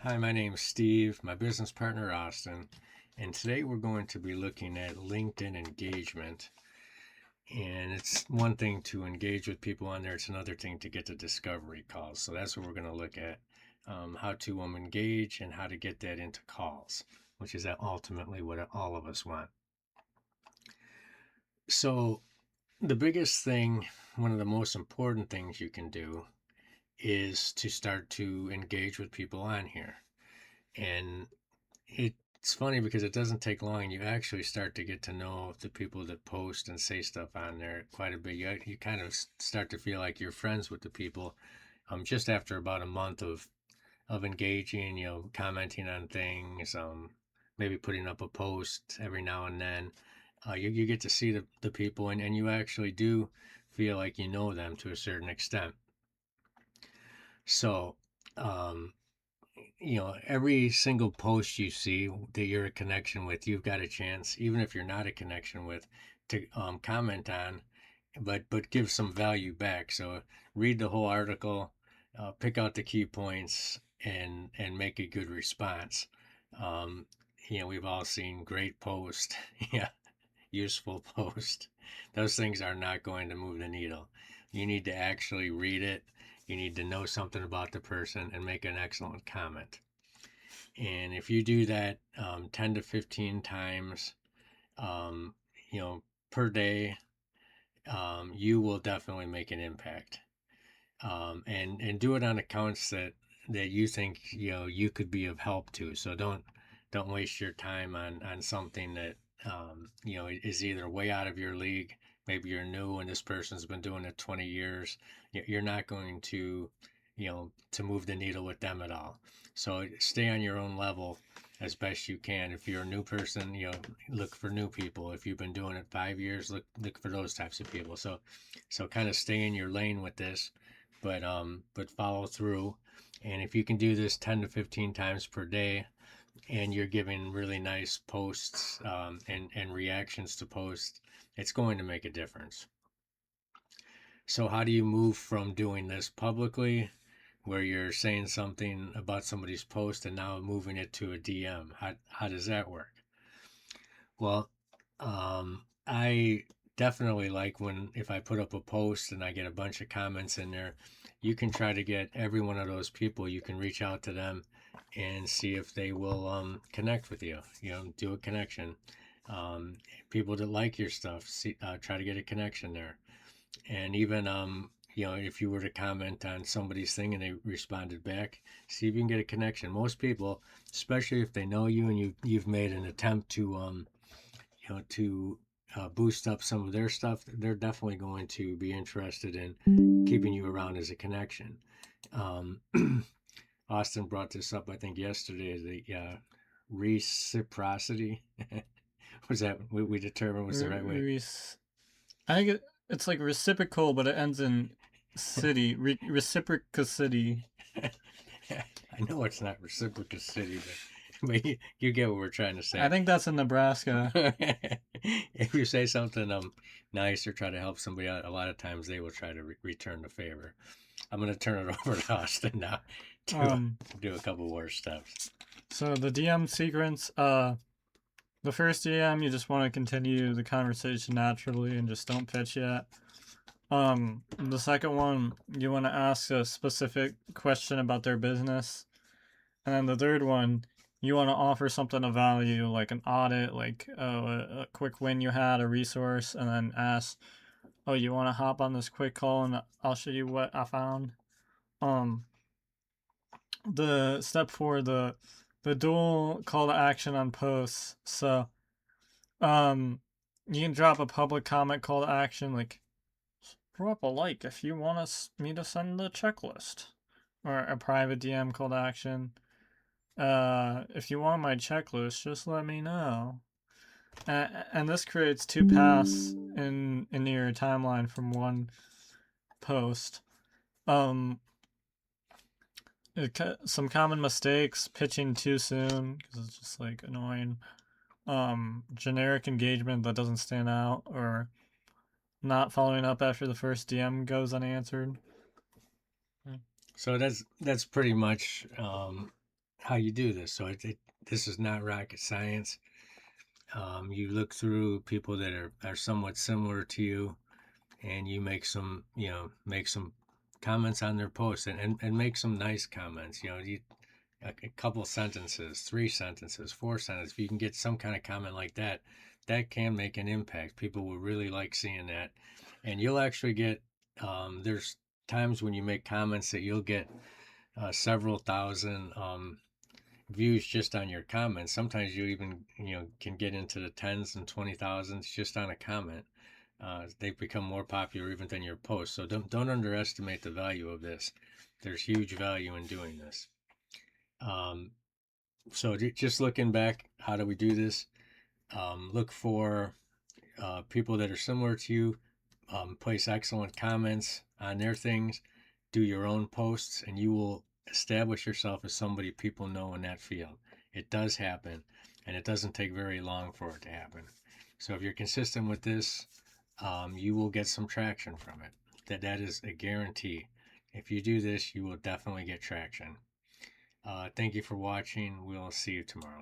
Hi, my name's Steve, my business partner Austin, and today we're going to be looking at LinkedIn engagement. And it's one thing to engage with people on there, it's another thing to get the discovery calls. So that's what we're going to look at, how to engage and how to get that into calls, which is ultimately what all of us want. So, the biggest thing, one of the most important things you can do is to start to engage with people on here. And it's funny because it doesn't take long and you actually start to get to know the people that post and say stuff on there quite a bit. You kind of start to feel like you're friends with the people just after about a month of engaging, commenting on things, maybe putting up a post every now and then. You get to see the people, and you actually do feel like you know them to a certain extent. So, um, every single post you see that you're a connection with, you've got a chance, even if you're not a connection with, to comment on, but give some value back. So read the whole article, pick out the key points, and make a good response. Um, we've all seen great posts, yeah, useful post. Those things are not going to move the needle. You need to actually read it. You need to know something about the person and make an excellent comment. And if you do that 10 to 15 times, um, you know, per day, you will definitely make an impact. And do it on accounts that you think you could be of help to. So don't waste your time on something that is either way out of your league. Maybe you're new and this person's been doing it 20 years. You're not going to move the needle with them at all. So stay on your own level as best you can. If you're a new person, look for new people. If you've been doing it 5 years, look for those types of people. So kind of stay in your lane with this, but follow through. And if you can do this 10 to 15 times per day, and you're giving really nice posts and reactions to posts, it's going to make a difference. So how do you move from doing this publicly, where you're saying something about somebody's post, and now moving it to a DM? How does that work? Well, I definitely like when if I put up a post and I get a bunch of comments in there, you can try to get every one of those people. You can reach out to them and see if they will connect with you. Do a connection. Um, People that like your stuff, try to get a connection there. And even if you were to comment on somebody's thing and they responded back, see if you can get a connection. Most people, especially if they know you and you've made an attempt to boost up some of their stuff, they're definitely going to be interested in keeping you around as a connection. Um, Austin brought this up, I think, yesterday. The reciprocity was that we determined was the right way. I think it's like reciprocal, but it ends in city. Reciprocity. I know it's not reciprocity, but you get what we're trying to I say. think that's in Nebraska. If you say something nice or try to help somebody out, a lot of times they will try to return the favor. I'm going to turn it over to Austin now to Um, do a couple more steps. so the DM sequence. The first DM, you just want to continue the conversation naturally and just don't pitch yet. The second one, you want to ask a specific question about their business. And then the third one, you want to offer something of value, like an audit, like a quick win you had, a resource, and then ask, oh, you want to hop on this quick call and I'll show you what I found. Um, the step four, the dual call to action on posts. So, um, you can drop a public comment call to action, like drop a like if you want me to send the checklist, or a private DM call to action. If you want my checklist, just let me know. And this creates two paths in your timeline from one post. Um, some common mistakes: pitching too soon because it's just like annoying. Generic engagement that doesn't stand out, or not following up after the first DM goes unanswered. So that's pretty much how you do this. So this is not rocket science. You look through people that are somewhat similar to you, and you make some comments on their posts, and make some nice comments. A couple sentences, 3 sentences, 4 sentences. If you can get some kind of comment like that, that can make an impact. People will really like seeing that, and you'll actually get. There's times when you make comments that you'll get several thousand views just on your comments. Sometimes you even can get into the tens and 20,000s just on a comment. They've become more popular even than your post. So don't underestimate the value of this. There's huge value in doing this. Um, so just looking back, how do we do this? Look for people that are similar to you. Place excellent comments on their things. Do your own posts, and you will establish yourself as somebody people know in that field. It does happen, and it doesn't take very long for it to happen. So if you're consistent with this, you will get some traction from it. That is a guarantee. If you do this, you will definitely get traction. Thank you for watching. We'll see you tomorrow.